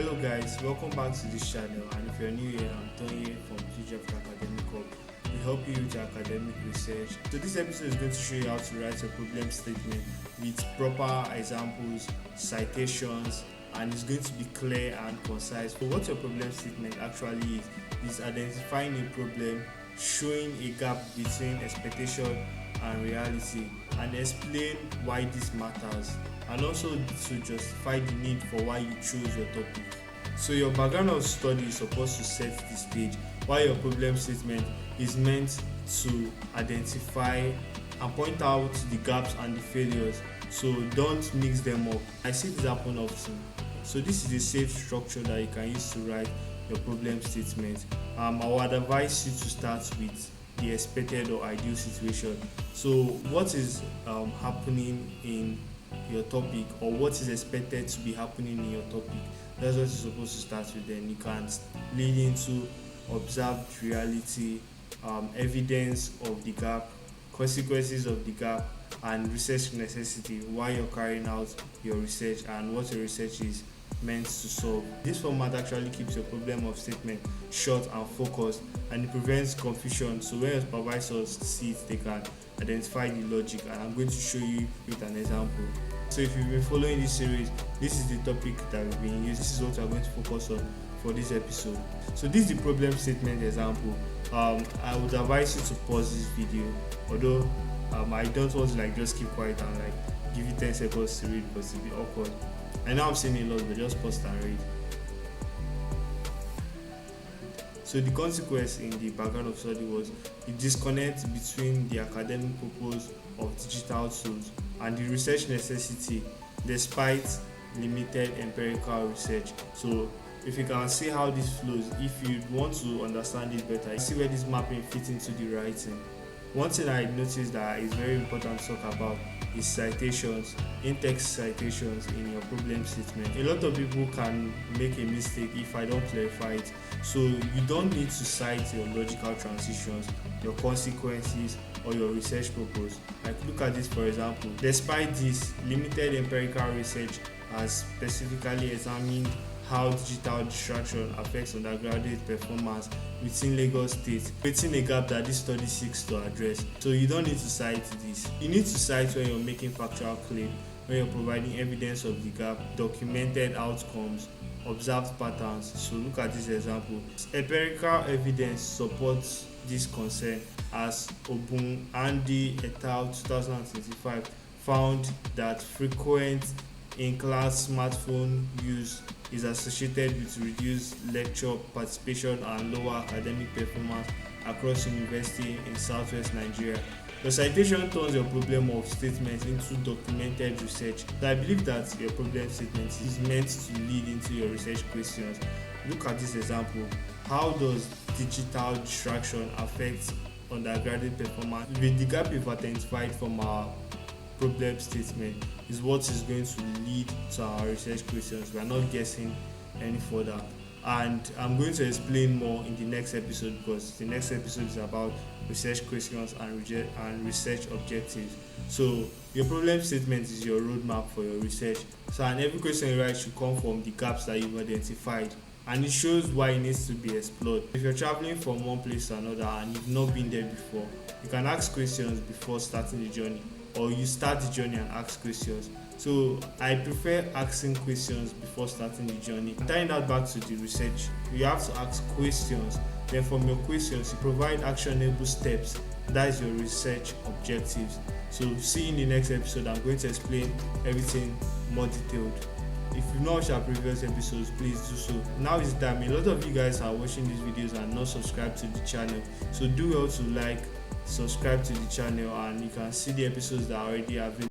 Hello guys, welcome back to this channel, and if you're new here, I'm Tony from PGF Academic Hub. We help you with your academic research. So this episode is going to show you how to write a problem statement with proper examples, citations, and it's going to be clear and concise. So what your problem statement actually is identifying a problem, showing a gap between expectation and reality, and explain why this matters, and also to justify the need for why you chose your topic. So your background of study is supposed to set the stage, while your problem statement is meant to identify and point out the gaps and the failures. So don't mix them up. I see this happen often. So this is a safe structure that you can use to write your problem statement. I would advise you to start with the expected or ideal situation. So what is happening in your topic, or what is expected to be happening in your topic? That's what you're supposed to start with. Then you can lead into observed reality, evidence of the gap, consequences of the gap, and research necessity, why you're carrying out your research and what your research is meant to solve. This format actually keeps your problem of statement short and focused, and it prevents confusion. So when your supervisors see it, they can identify the logic, and I'm going to show you with an example. So if you've been following this series, this is the topic that we've been using. This is what we're going to focus on for this episode. So this is the problem statement example. I would advise you to pause this video, although I don't want to just keep quiet and give you 10 seconds to read, because it'll be awkward. I know I'm saying a lot, but just pause and read. So the consequence in the background of study was the disconnect between the academic purpose of digital tools and the research necessity, despite limited empirical research. So if you can see how this flows, if you want to understand it better, you see where this mapping fits into the writing. One thing I noticed that is very important to talk about is citations, in-text citations in your problem statement. A lot of people can make a mistake if I don't clarify it. So you don't need to cite your logical transitions, your consequences, or your research purpose. Look at this, for example. Despite this, limited empirical research has specifically examined how digital distraction affects undergraduate performance within Lagos State, creating a gap that this study seeks to address. So you don't need to cite this. You need to cite when you're making factual claim, when you're providing evidence of the gap, documented outcomes, observed patterns. So look at this example. Empirical evidence supports this concern, as Obun Andy et al. 2025 found that frequent in-class smartphone use is associated with reduced lecture participation and lower academic performance across universities in southwest Nigeria. The citation turns your problem of statement into documented research. So I believe that your problem statement is meant to lead into your research questions. Look at this example. How does digital distraction affect undergraduate performance? With the gap you've identified from our problem statement is what is going to lead to our research questions. We are not guessing any further, and I'm going to explain more in the next episode, because the next episode is about research questions and research objectives. So your problem statement is your roadmap for your research. So and every question you write should come from the gaps that you've identified, and it shows why it needs to be explored. If you're traveling from one place to another and you've not been there before, you can ask questions before starting the journey, or you start the journey and ask questions. So I prefer asking questions before starting the journey. Tying that back to the research, you have to ask questions. Then from your questions, you provide actionable steps. That is your research objectives. So see you in the next episode. I'm going to explain everything more detailed. If you've not watched our previous episodes, please do so. Now is the time. A lot of you guys are watching these videos and not subscribed to the channel. So do well to subscribe to the channel, and you can see the episodes that are already available.